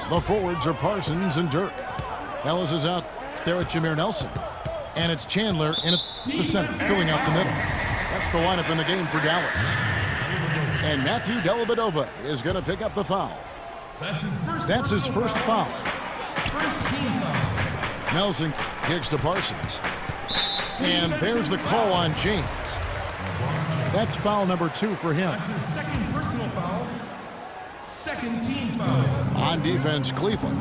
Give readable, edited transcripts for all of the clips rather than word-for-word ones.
The forwards are Parsons and Dirk. Ellis is out there with Jameer Nelson. And it's Chandler in at the center, filling out the middle. That's the lineup in the game for Dallas. And Matthew Dellavedova is going to pick up the foul. That's his first foul. First team foul. Nelson kicks to Parsons. And there's the call on James. That's foul number 2 for him. That's his second personal foul. Second team foul. On defense, Cleveland.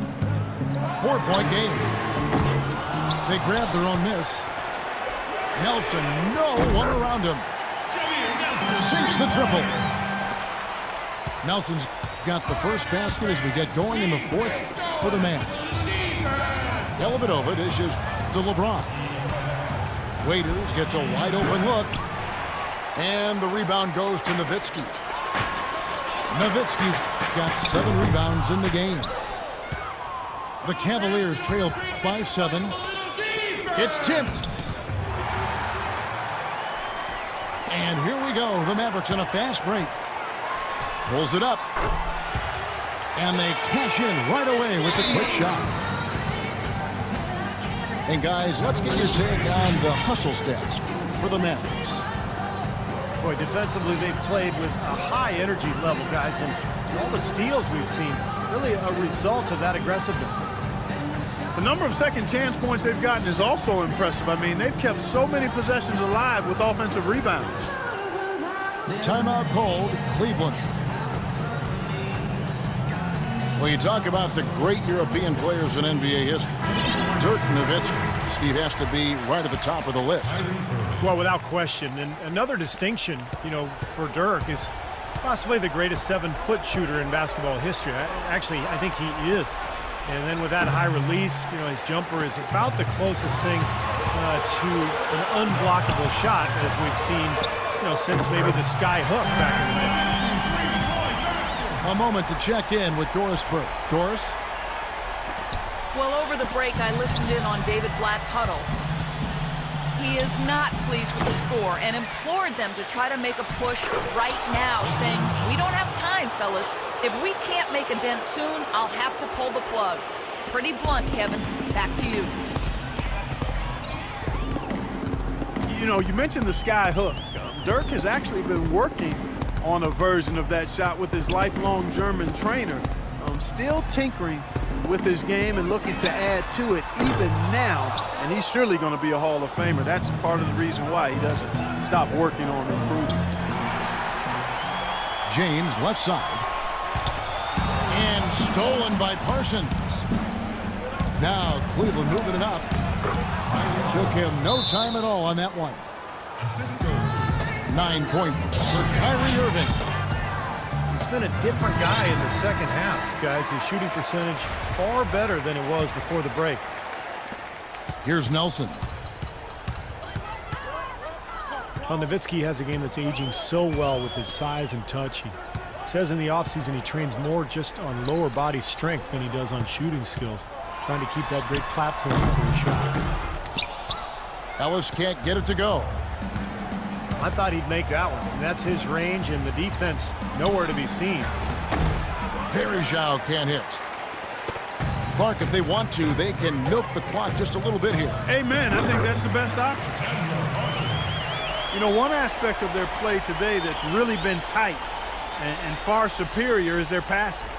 4-point game. They grab their own miss. Nelson, no one around him. Sinks the triple. Nelson's got the first basket as we get going in the fourth for the Mavs. Dellavedova dishes to LeBron. Waiters gets a wide open look. And the rebound goes to Nowitzki. Nowitzki's got 7 rebounds in the game. The Cavaliers trail by 7. It's tipped. And here we go. The Mavericks in a fast break. Pulls it up. And they cash in right away with the quick shot. And guys, let's get your take on the hustle stats for the Mavericks. Boy, defensively, they've played with a high energy level, guys, and all the steals we've seen, really a result of that aggressiveness. The number of second chance points they've gotten is also impressive. I mean, they've kept so many possessions alive with offensive rebounds. Timeout called, Cleveland. Well, you talk about the great European players in NBA history. Dirk Nowitzki, Steve, has to be right at the top of the list. Well, without question. And another distinction, you know, for Dirk is possibly the greatest 7-foot shooter in basketball history. Actually, I think he is. And then with that high release, you know, his jumper is about the closest thing to an unblockable shot as we've seen, you know, since maybe the sky hook back in the day. A moment to check in with Doris Burke. Doris? Well, over the break, I listened in on David Blatt's huddle. He is not pleased with the score and implored them to try to make a push right now, saying, "We don't have time, fellas. If we can't make a dent soon, I'll have to pull the plug." Pretty blunt, Kevin. Back to you. You know, you mentioned the sky hook. Dirk has actually been working on a version of that shot with his lifelong German trainer. Still tinkering with his game and looking to add to it even now. And he's surely going to be a Hall of Famer. That's part of the reason why he doesn't stop working on improving. James left side. And stolen by Parsons. Now Cleveland moving it up. Took him no time at all on that one. 9-point for Kyrie Irving. He's been a different guy in the second half, guys. His shooting percentage far better than it was before the break. Here's Nelson. Nowitzki has a game that's aging so well with his size and touch. He says in the offseason he trains more just on lower body strength than he does on shooting skills, trying to keep that great platform for his shot. Ellis can't get it to go. I thought he'd make that one. And that's his range, and the defense nowhere to be seen. Verjao can't hit. Clark, if they want to, they can milk the clock just a little bit here. Amen. I think that's the best option. You know, one aspect of their play today that's really been tight and far superior is their passing.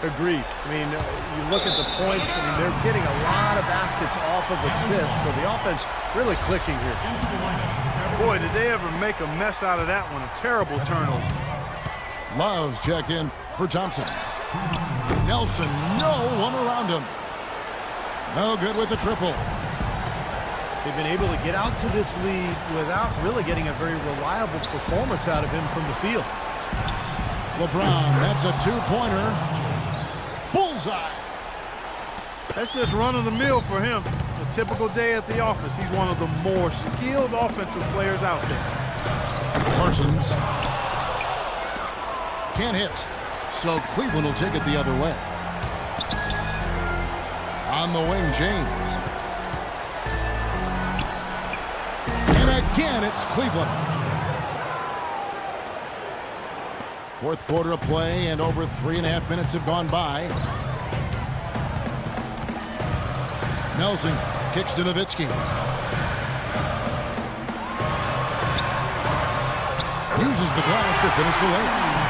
Agreed. I mean, you look at the points, I mean, they're getting a lot of baskets off of assists, so the offense really clicking here. Boy, did they ever make a mess out of that one. A terrible turnover. Love's check in for Thompson. Nelson, no one around him. No good with the triple. They've been able to get out to this lead without really getting a very reliable performance out of him from the field. LeBron, that's a 2-pointer. Bullseye. That's just run of the mill for him. A typical day at the office. He's one of the more skilled offensive players out there. Parsons can't hit, so Cleveland will take it the other way. On the wing, James. And again, it's Cleveland. Fourth quarter of play, and over 3.5 minutes have gone by. Nelson kicks to Nowitzki. Uses the glass to finish the layup.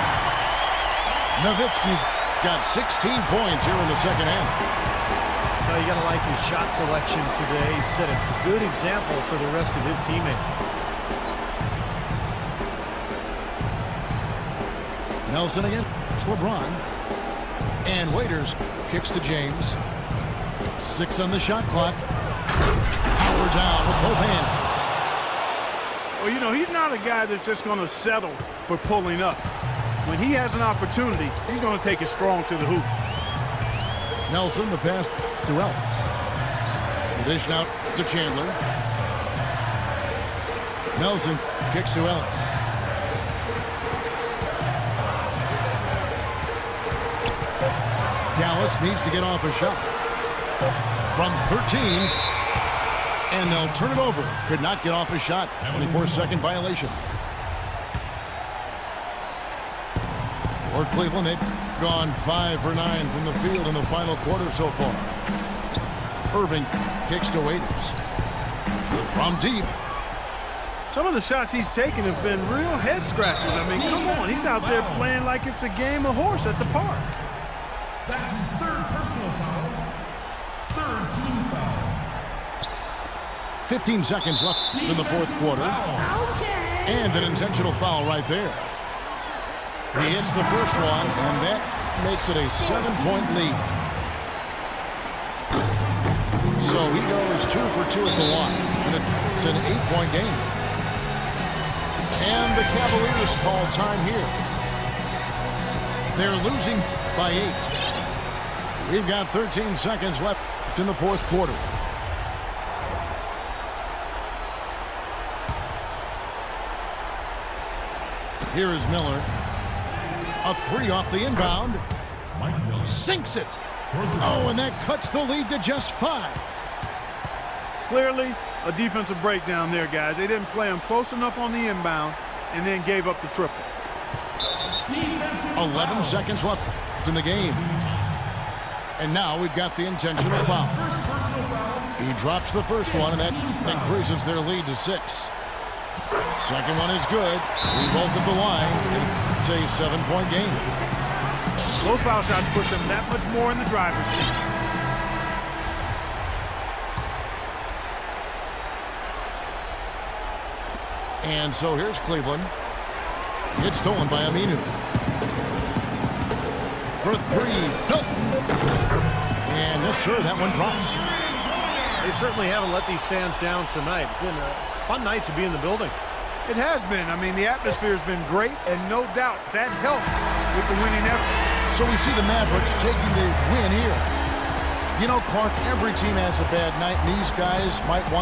Nowitzki's got 16 points here in the second half. Now you gotta like his shot selection today. He set a good example for the rest of his teammates. Nelson again. It's LeBron. And Waiters kicks to James. 6 on the shot clock. Power down with both hands. Well, you know, he's not a guy that's just going to settle for pulling up. When he has an opportunity, he's going to take it strong to the hoop. Nelson, the pass to Ellis. The dish out to Chandler. Nelson kicks to Ellis. Dallas needs to get off a shot. From 13. And they'll turn it over. Could not get off a shot. 24-second violation. For Cleveland, they've gone 5 for 9 from the field in the final quarter so far. Irving kicks to Waiters. From deep. Some of the shots he's taken have been real head scratchers. I mean, come on. He's out there playing like it's a game of horse at the park. That's his third personal foul. Third team foul. 15 seconds left in the fourth quarter. And an intentional foul right there. He hits the first one, and that makes it a 7-point lead. So he goes 2 for 2 at the line, and it's an 8-point game. And the Cavaliers call time here. They're losing by 8. We've got 13 seconds left in the fourth quarter. Here is Miller. A 3 off the inbound. Sinks it. Oh, and that cuts the lead to just 5. Clearly, a defensive breakdown there, guys. They didn't play him close enough on the inbound and then gave up the triple. 11 seconds left in the game. And now we've got the intentional foul. He drops the first one, and that increases their lead to 6. Second one is good. We both at the line. It's a 7-point game. Those foul shots put them that much more in the driver's seat. And so here's Cleveland. It's stolen by Aminu. For 3. Phil. And yes, sir, that one drops. They certainly haven't let these fans down tonight. It's been a fun night to be in the building. It has been. I mean, the atmosphere's been great, and no doubt that helped with the winning effort. So we see the Mavericks taking the win here. You know, Clark, every team has a bad night, and these guys might want